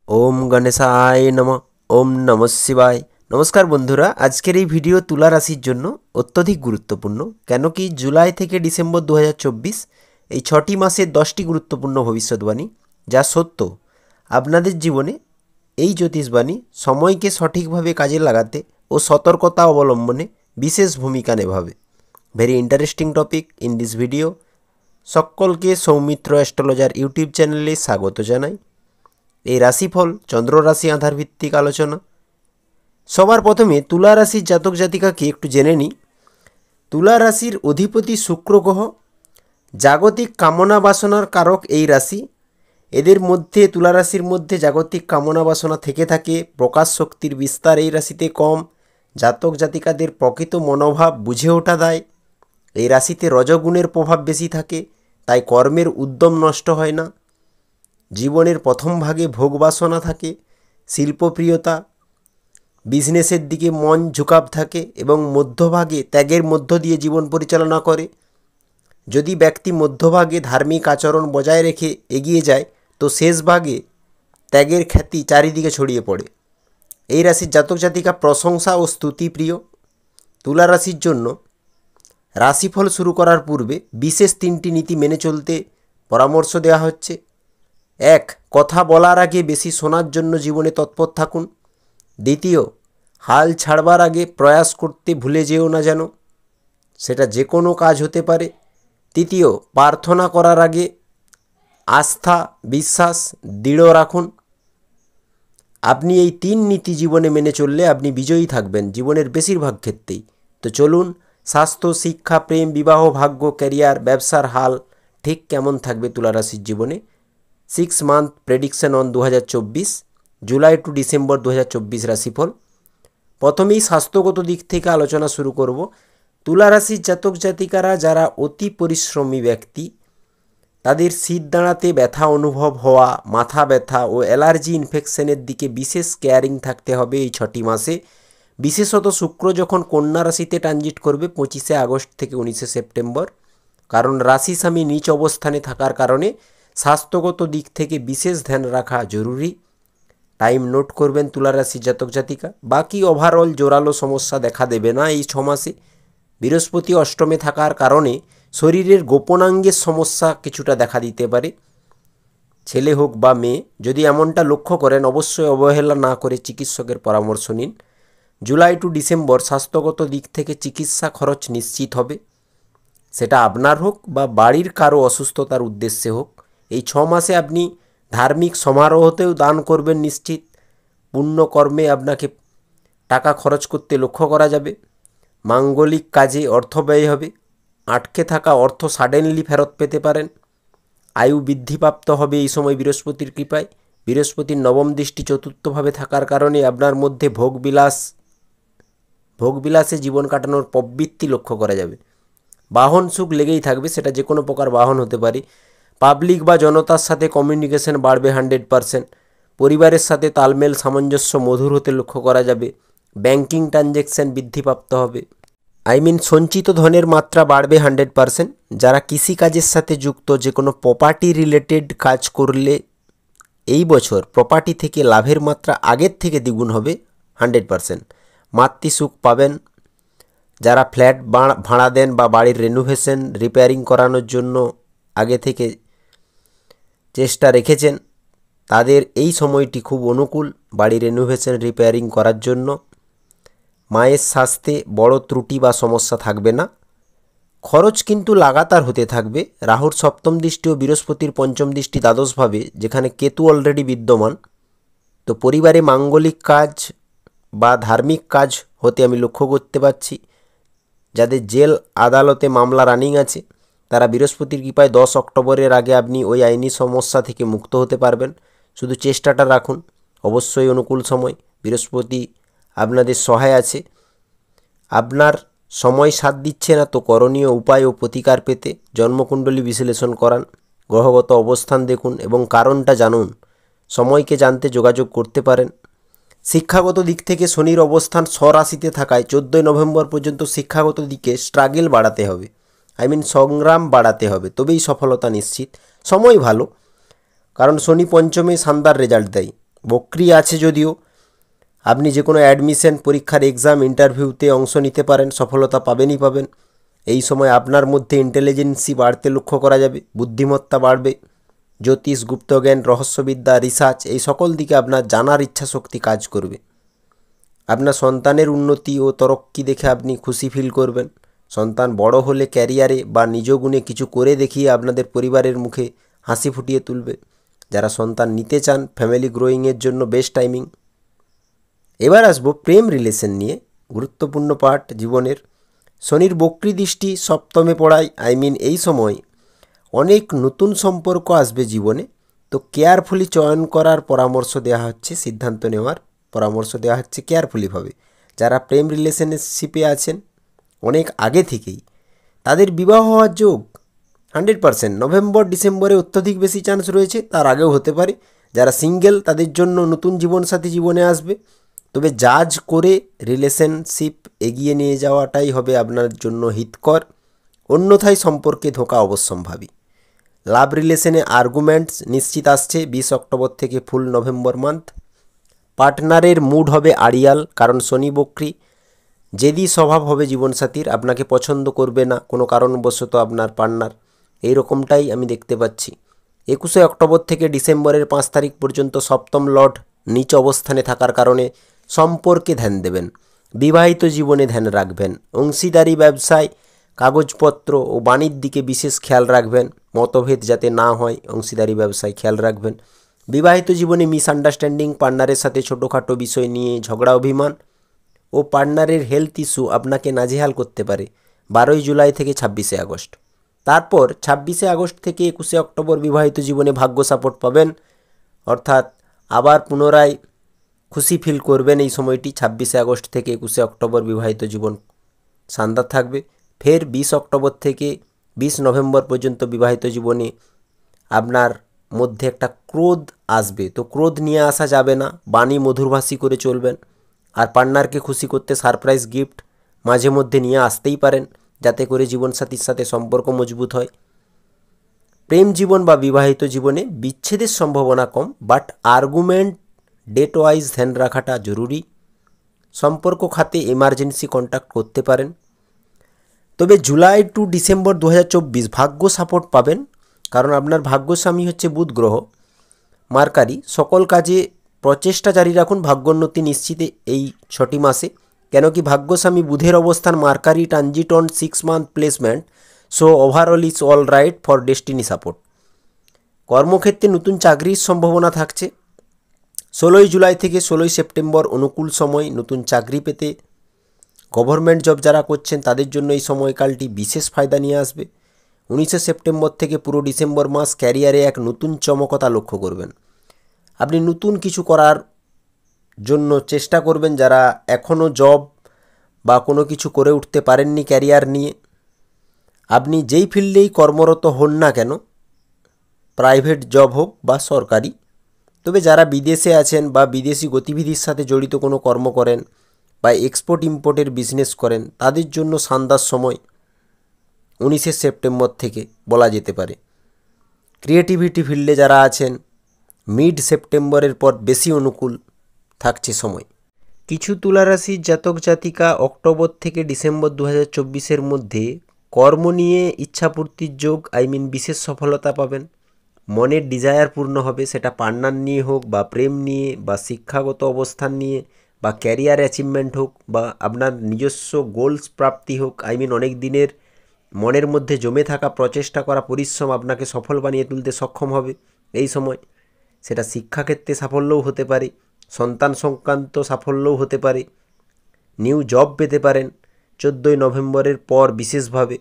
ওম গণেশায় নম। ওম নমঃ শিবায়। নমস্কার বন্ধুরা, আজকের এই ভিডিও তুলা রাশির জন্য অত্যধিক গুরুত্বপূর্ণ। কেন কি জুলাই থেকে ডিসেম্বর 2024 এই 6টি মাসের 10টি গুরুত্বপূর্ণ ভবিষ্যৎবাণী যা সত্য। আপনাদের জীবনে এই জ্যোতিষবাণী সময়কে সঠিকভাবে কাজে লাগাতে ও সতর্কতা অবলম্বনে বিশেষ ভূমিকা নেভাবে। Very interesting topic in this video. সকলকে সৌমিত্র অ্যাস্ট্রোলজার ইউটিউব চ্যানেলে স্বাগত জানাই। এই রাশিফল চন্দ্র রাশি আধার ভিত্তিক আলোচনা। সবার প্রথমে তুলা রাশির জাতক জাতিকাকে একটু জেনে নিই। তুলা রাশির অধিপতি শুক্র গ্রহ, জাগতিক কামনা বাসনার কারক এই রাশি। এদের মধ্যে তুলা রাশির মধ্যে জাগতিক কামনা বাসনা থেকে থাকে, প্রকাশ শক্তির বিস্তার এই রাশিতে কম, জাতক জাতিকাদের প্রকৃত মনোভাব বুঝে ওঠা দেয়। এই রাশিতে রজগুণের প্রভাব বেশি থাকে, তাই কর্মের উদ্যম নষ্ট হয় না। জীবনের প্রথম ভাগে ভোগবাসনা থাকে, শিল্পপ্রিয়তা, বিজনেসের দিকে মন ঝুঁকাব থাকে এবং মধ্যভাগে ত্যাগের মধ্য দিয়ে জীবন পরিচালনা করে। যদি ব্যক্তি মধ্যভাগে ধার্মিক আচরণ বজায় রেখে এগিয়ে যায় তো শেষ ভাগে ত্যাগের খ্যাতি চারিদিকে ছড়িয়ে পড়ে। এই রাশির জাতক জাতিকা প্রশংসা ও স্তুতি প্রিয়। তুলা রাশির জন্য রাশিফল শুরু করার পূর্বে বিশেষ 3টি নীতি মেনে চলতে পরামর্শ দেওয়া হচ্ছে। 1. কথা বলার আগে বেশি শোনার জন্য জীবনে তৎপর থাকুন। 2. হাল ছাড়বার আগে প্রয়াস করতে ভুলে যেও না যেন, সেটা যে কোনো কাজ হতে পারে। 3. প্রার্থনা করার আগে আস্থা বিশ্বাস দৃঢ় রাখুন। আপনি এই 3 নীতি জীবনে মেনে চললে আপনি বিজয়ী থাকবেন জীবনের বেশিরভাগ ক্ষেত্রেই। তো চলুন, স্বাস্থ্য, শিক্ষা, প্রেম, বিবাহ, ভাগ্য, ক্যারিয়ার, ব্যবসার হাল ঠিক কেমন থাকবে তুলা রাশির জীবনে 6 month prediction on 2024 July to December 2024 রাশিফল। প্রথমেই স্বাস্থ্যগত দিক থেকে আলোচনা শুরু করব। তুলা রাশির জাতক জাতিকারা যারা অতি পরিশ্রমী ব্যক্তি, তাদের শীত দাঁড়াতে ব্যথা অনুভব হওয়া, মাথা ব্যথা ও অ্যালার্জি ইনফেকশনের দিকে বিশেষ কেয়ারিং থাকতে হবে এই 6টি মাসে। বিশেষত শুক্র যখন কন্যা রাশিতে ট্রানজিট করবে 25শে আগস্ট থেকে 19শে সেপ্টেম্বর, কারণ রাশি স্বামী নিচ অবস্থানে থাকার কারণে স্বাস্থ্যগত দিক থেকে বিশেষ ধ্যান রাখা জরুরি। টাইম নোট করবেন তুলা রাশির জাতক জাতিকা। বাকি ওভারঅল জোরালো সমস্যা দেখা দেবে না এই 6 মাসে। বৃহস্পতি অষ্টমে থাকার কারণে শরীরের গোপনাঙ্গের সমস্যা কিছুটা দেখা দিতে পারে, ছেলে হোক বা মেয়ে। যদি এমনটা লক্ষ্য করেন অবশ্যই অবহেলা না করে চিকিৎসকের পরামর্শ নিন। জুলাই টু ডিসেম্বর স্বাস্থ্যগত দিক থেকে চিকিৎসা খরচ নিশ্চিত হবে, সেটা আপনার হোক বা বাড়ির কারো অসুস্থতার উদ্দেশ্যে হোক। এই 6 মাসে আপনি ধার্মিক সমারোহতেও দান করবেন নিশ্চিত। পুণ্যকর্মে আপনাকে টাকা খরচ করতে লক্ষ্য করা যাবে। মাঙ্গলিক কাজে অর্থ ব্যয় হবে। আটকে থাকা অর্থ সাডেনলি ফেরত পেতে পারেন। আয়ু বৃদ্ধিপ্রাপ্ত হবে এই সময় বৃহস্পতির কৃপায়। বৃহস্পতির নবম দৃষ্টি চতুর্থভাবে থাকার কারণে আপনার মধ্যে ভোগবিলাসে জীবন কাটানোর প্রবৃত্তি লক্ষ্য করা যাবে। বাহন সুখ লেগেই থাকবে, সেটা যে কোনো প্রকার বাহন হতে পারে। পাবলিক বা জনতার সাথে কমিউনিকেশন বাড়বে 100%। পরিবারের সাথে তালমেল সামঞ্জস্য মধুর হতে লক্ষ্য করা যাবে। ব্যাংকিং ট্রানজ্যাকশন বৃদ্ধিপ্রাপ্ত হবে, সঞ্চিত ধনের মাত্রা বাড়বে 100%। যারা কৃষিকাজের সাথে যুক্ত যে কোনো প্রপার্টি রিলেটেড কাজ করলে এই বছর প্রপার্টি থেকে লাভের মাত্রা আগের থেকে দ্বিগুণ হবে 100%। মাতৃসুখ পাবেন। যারা ফ্ল্যাট ভাড়া দেন বা বাড়ির রেনোভেশন রিপেয়ারিং করানোর জন্য আগে থেকে চেষ্টা রেখেছেন, তাদের এই সময়টি খুব অনুকূল বাড়ি রেনোভেশন রিপেয়ারিং করার জন্য। মায়ের স্বাস্থ্যে বড় ত্রুটি বা সমস্যা থাকবে না। খরচ কিন্তু লাগাতার হতে থাকবে। রাহুর সপ্তম দৃষ্টি ও বৃহস্পতির পঞ্চম দৃষ্টি দ্বাদশভাবে, যেখানে কেতু অলরেডি বিদ্যমান। তো পরিবারে মাঙ্গলিক কাজ বা ধার্মিক কাজ হতে আমি লক্ষ্য করতে পারছি। যাদের জেল আদালতে মামলা রানিং আছে তারা বৃহস্পতির কৃপায় 10 অক্টোবরের আগে আপনি ওই আইনি সমস্যা থেকে মুক্ত হতে পারবেন। শুধু চেষ্টাটা রাখুন, অবশ্যই অনুকূল সময়। বৃহস্পতি আপনাদের সহায় আছে। আপনার সময় সাথ দিচ্ছে না তো করণীয় উপায় ও প্রতিকার পেতে জন্মকুণ্ডলী বিশ্লেষণ করান, গ্রহগত অবস্থান দেখুন এবং কারণটা জানুন। সময়কে জানতে যোগাযোগ করতে পারেন। শিক্ষাগত দিক থেকে শনির অবস্থান স্বরাশিতে থাকায় 14 নভেম্বর পর্যন্ত শিক্ষাগত দিকে স্ট্রাগল বাড়াতে হবে, সংগ্রাম বাড়াতে হবে, তবেই সফলতা নিশ্চিত। সময় ভালো, কারণ শনি পঞ্চমে শানদার রেজাল্ট দেয়। বক্রি আছে যদিও, আপনি যে কোনো অ্যাডমিশন পরীক্ষার এক্সাম ইন্টারভিউতে অংশ নিতে পারেন, সফলতা পাবেনই পাবেন। এই সময় আপনার মধ্যে ইন্টেলিজেন্সি বাড়তে লক্ষ্য করা যাবে, বুদ্ধিমত্তা বাড়বে। জ্যোতিষ, গুপ্তজ্ঞান, রহস্যবিদ্যা, রিসার্চ এই সকল দিকে আপনার জানার ইচ্ছাশক্তি কাজ করবে। আপনার সন্তানের উন্নতি ও তরক্কি দেখে আপনি খুশি ফিল করবেন। সন্তান বড় হলে ক্যারিয়ারে বা নিজ গুণে কিছু করে দেখিয়ে আপনাদের পরিবারের মুখে হাসি ফুটিয়ে তুলবে। যারা সন্তান নিতে চান, ফ্যামিলি গ্রোয়িংয়ের জন্য বেস্ট টাইমিং। এবার আসবো প্রেম রিলেশন নিয়ে, গুরুত্বপূর্ণ পার্ট জীবনের। শনির বক্রি দৃষ্টি সপ্তমে পড়ায়, এই সময় অনেক নতুন সম্পর্ক আসবে জীবনে। তো কেয়ারফুলি চয়ন করার পরামর্শ দেওয়া হচ্ছে, সিদ্ধান্ত নেওয়ার পরামর্শ দেওয়া হচ্ছে কেয়ারফুলিভাবে। যারা প্রেম রিলেশনশিপে আছেন অনেক আগে থেকেই, তাদের বিবাহ হওয়ার যোগ 100%। নভেম্বর ডিসেম্বরে অত্যধিক বেশি চান্স রয়েছে, তার আগেও হতে পারে। যারা সিঙ্গেল তাদের জন্য নতুন জীবনসাথী জীবনে আসবে। তবে জাজ করে রিলেশনশিপ এগিয়ে নিয়ে যাওয়াটাই হবে আপনার জন্য হিতকর, অন্যথায় সম্পর্কে ধোঁকা অবশ্যম্ভাবী। লাভ রিলেশনে আর্গুমেন্টস নিশ্চিত আসছে 20 অক্টোবর থেকে ফুল নভেম্বর মান্থ। পার্টনারের মুড হবে আড়িয়াল, কারণ শনি বক্রি। জেদি স্বভাব হবে জীবনসাথীর, আপনাকে পছন্দ করবে না কোনো কারণবশত আপনার পার্টনার, এইরকমটাই আমি দেখতে পাচ্ছি। 21 অক্টোবর থেকে ডিসেম্বরের 5 তারিখ পর্যন্ত সপ্তম লর্ড নিচ অবস্থানে থাকার কারণে সম্পর্কে ধ্যান দেবেন, বিবাহিত জীবনে ধ্যান রাখবেন, অংশীদারি ব্যবসায়, কাগজপত্র ও বাণীর দিকে বিশেষ খেয়াল রাখবেন, মতভেদ যাতে না হয় অংশীদারি ব্যবসায় খেয়াল রাখবেন। বিবাহিত জীবনে মিসআন্ডারস্ট্যান্ডিং, পার্টনারের সাথে ছোটোখাটো বিষয় নিয়ে ঝগড়া অভিমান ও পার্টনারের হেলথ ইস্যু আপনাকে নাজেহাল করতে পারে 12 জুলাই থেকে 26 আগস্ট। তারপর 26 আগস্ট থেকে 21 অক্টোবর বিবাহিত জীবনে ভাগ্য সাপোর্ট পাবেন, অর্থাৎ আবার পুনরায় খুশি ফিল করবেন। এই সময়টি 26 আগস্ট থেকে 21 অক্টোবর বিবাহিত জীবন শানদার থাকবে। ফের 20 অক্টোবর থেকে 20 নভেম্বর পর্যন্ত বিবাহিত জীবনে আপনার মধ্যে একটা ক্রোধ আসবে, তো ক্রোধ নিয়ে আসা যাবে না, বাণী মধুরভাষী করে চলবেন। আর পার্টনারকে খুশি করতে সারপ্রাইজ গিফট মাঝে মধ্যে নিয়ে আসতেই পারেন, যাতে করে জীবনসাথীর সাথে সম্পর্ক মজবুত হয়। প্রেম জীবন বা বিবাহিত জীবনে বিচ্ছেদের সম্ভাবনা কম, বাট আর্গুমেন্ট ডেট ওয়াইজ ধ্যান রাখাটা জরুরি। সম্পর্ক খাতে এমার্জেন্সি কন্ট্যাক্ট করতে পারেন। তবে জুলাই টু ডিসেম্বর 2024 ভাগ্য সাপোর্ট পাবেন, কারণ আপনার ভাগ্যস্বামী হচ্ছে বুধ গ্রহ, মার্কারি। সকল কাজে প্রচেষ্টা জারি রাখুন, ভাগ্যোন্নতি নিশ্চিত এই 6টি মাসে। কেন কি ভাগ্যস্বামী বুধের অবস্থান, mercury transit on 6 month placement, so overall is all right for destiny support. কর্মক্ষেত্রে নতুন চাকরির সম্ভাবনা থাকছে। 16 জুলাই থেকে 16 সেপ্টেম্বর অনুকূল সময় নতুন চাকরি পেতে। গভর্নমেন্ট জব যারা করছেন তাদের জন্য এই সময়কালটি বিশেষ ফায়দা নিয়ে আসবে। 19 সেপ্টেম্বর থেকে পুরো ডিসেম্বর মাস ক্যারিয়ারে এক নতুন চমকতা লক্ষ্য করবেন। আপনি নতুন কিছু করার জন্য চেষ্টা করবেন, যারা এখনও জব বা কোনো কিছু করে উঠতে পারেননি ক্যারিয়ার নিয়ে। আপনি যেই ফিল্ডেই কর্মরত হন না কেন, প্রাইভেট জব হোক বা সরকারি, তবে যারা বিদেশে আছেন বা বিদেশি গতিবিধির সাথে জড়িত কোনো কর্ম করেন বা এক্সপোর্ট ইম্পোর্টের বিজনেস করেন, তাদের জন্য শানদার সময় 19 সেপ্টেম্বর থেকে বলা যেতে পারে। ক্রিয়েটিভিটি ফিল্ডে যারা আছেন, মিড সেপ্টেম্বরের পর বেশি অনুকূল থাকছে সময়। কিছু তুলারাশির জাতক জাতিকা অক্টোবর থেকে ডিসেম্বর 2024-এর মধ্যে কর্ম নিয়ে ইচ্ছাপূর্তির যোগ, বিশেষ সফলতা পাবেন। মনের ডিজায়ার পূর্ণ হবে, সেটা পার্টনার নিয়ে হোক বা প্রেম নিয়ে বা শিক্ষাগত অবস্থান নিয়ে বা ক্যারিয়ার অ্যাচিভমেন্ট হোক বা আপনার নিজস্ব গোলস প্রাপ্তি হোক। অনেক দিনের মনের মধ্যে জমে থাকা প্রচেষ্টা করা পরিশ্রম আপনাকে সফল বানিয়ে তুলতে সক্ষম হবে এই সময়। সেটা শিক্ষাক্ষেত্রে সাফল্যও হতে পারে, সন্তান সংক্রান্ত সাফল্যও হতে পারে, নিউ জব পেতে পারেন 14 নভেম্বরের পর বিশেষভাবে।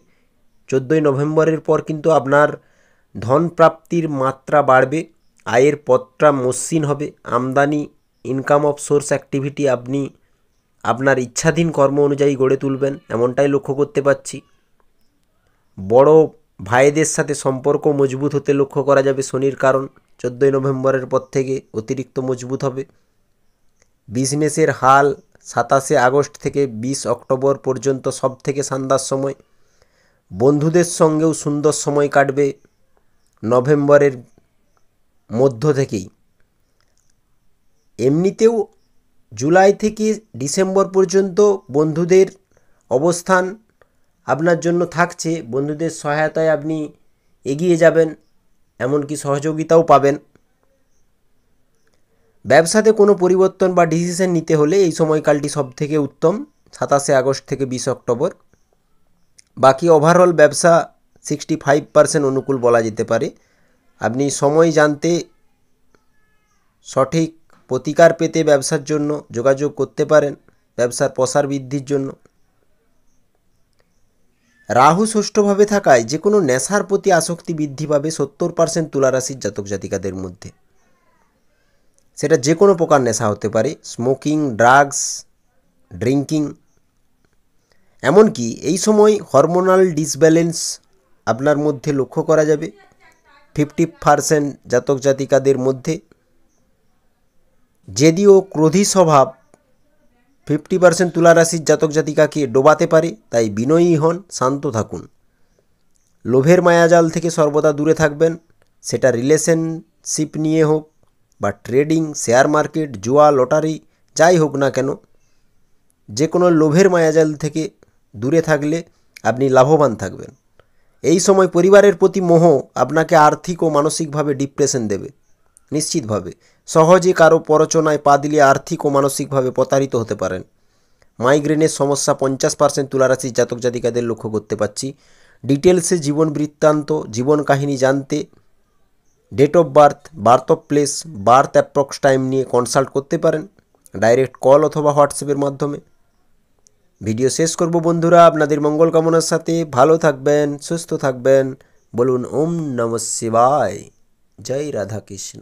14 নভেম্বরের পর কিন্তু আপনার ধন প্রাপ্তির মাত্রা বাড়বে, আয়ের পথটা মসৃণ হবে, আমদানি ইনকাম অফ সোর্স অ্যাক্টিভিটি আপনি আপনার ইচ্ছাধীন কর্ম অনুযায়ী গড়ে তুলবেন, এমনটাই লক্ষ্য করতে পাচ্ছি। বড় ভাইদের সাথে সম্পর্ক মজবুত হতে লক্ষ্য করা যাবে শনির কারণ 14 নভেম্বরের পর থেকে অতিরিক্ত মজবুত হবে। বিজনেসের হাল 27 আগস্ট থেকে 20 অক্টোবর পর্যন্ত সব থেকে শানদার সময়। বন্ধুদের সঙ্গেও সুন্দর সময় কাটবে নভেম্বরের মধ্য থেকেই। এমনিতেও জুলাই থেকে ডিসেম্বর পর্যন্ত বন্ধুদের অবস্থান আপনার জন্য থাকছে, বন্ধুদের সহায়তায় আপনি এগিয়ে যাবেন, এমনকি সহযোগিতাও পাবেন। ব্যবসাতে কোনো পরিবর্তন বা ডিসিশন নিতে হলে এই সময়কালটি সবথেকে উত্তম, 27 আগস্ট থেকে 20 অক্টোবর। বাকি ওভারঅল ব্যবসা 65% অনুকূল বলা যেতে পারে। আপনি সময় জানতে, সঠিক প্রতিকার পেতে ব্যবসার জন্য যোগাযোগ করতে পারেন, ব্যবসার প্রসার বৃদ্ধির জন্য। রাহু ষষ্ঠভাবে থাকায় যে কোনো নেশার প্রতি আসক্তি বৃদ্ধি পাবে 70% তুলা রাশির জাতক জাতিকাদের মধ্যে। সেটা যে কোনো প্রকার নেশা হতে পারে, স্মোকিং, ড্রাগস, ড্রিঙ্কিং। এমনকি এই সময় হরমোনাল ডিসব্যালেন্স আপনার মধ্যে লক্ষ্য করা যাবে 50% জাতক জাতিকাদের মধ্যে। যদিও ক্রোধী স্বভাব 50% তুলা রাশির জাতক জাতিকাকে ডোবাতে পারে, তাই বিনয়ী হন, শান্ত থাকুন। লোভের মায়াজাল থেকে সর্বদা দূরে থাকবেন, সেটা রিলেশনশিপ নিয়ে হোক বা ট্রেডিং, শেয়ার মার্কেট, জুয়া, লটারি, যাই হোক না কেন, যে কোনো লোভের মায়াজাল থেকে দূরে থাকলে আপনি লাভবান থাকবেন। এই সময় পরিবারের প্রতি মোহ আপনাকে আর্থিক ও মানসিকভাবে ডিপ্রেশন দেবে নিশ্চিতভাবে। সহজে কারো প্ররোচনায় পা দিলে আর্থিক ও মানসিকভাবে প্রতারিত হতে পারেন। মাইগ্রেনের সমস্যা 50% তুলারাশির জাতক জাতিকাদের লক্ষ্য করতে পারছি। ডিটেলসে জীবন বৃত্তান্ত, জীবন কাহিনী জানতে date of birth, birth of place, birth approx time নিয়ে কনসাল্ট করতে পারেন ডাইরেক্ট কল অথবা হোয়াটসঅ্যাপের মাধ্যমে। ভিডিও শেষ করব বন্ধুরা আপনাদের মঙ্গল কামনার সাথে। ভালো থাকবেন, সুস্থ থাকবেন। বলুন ওম নমঃ শিবায়। জয় রাধা কৃষ্ণ।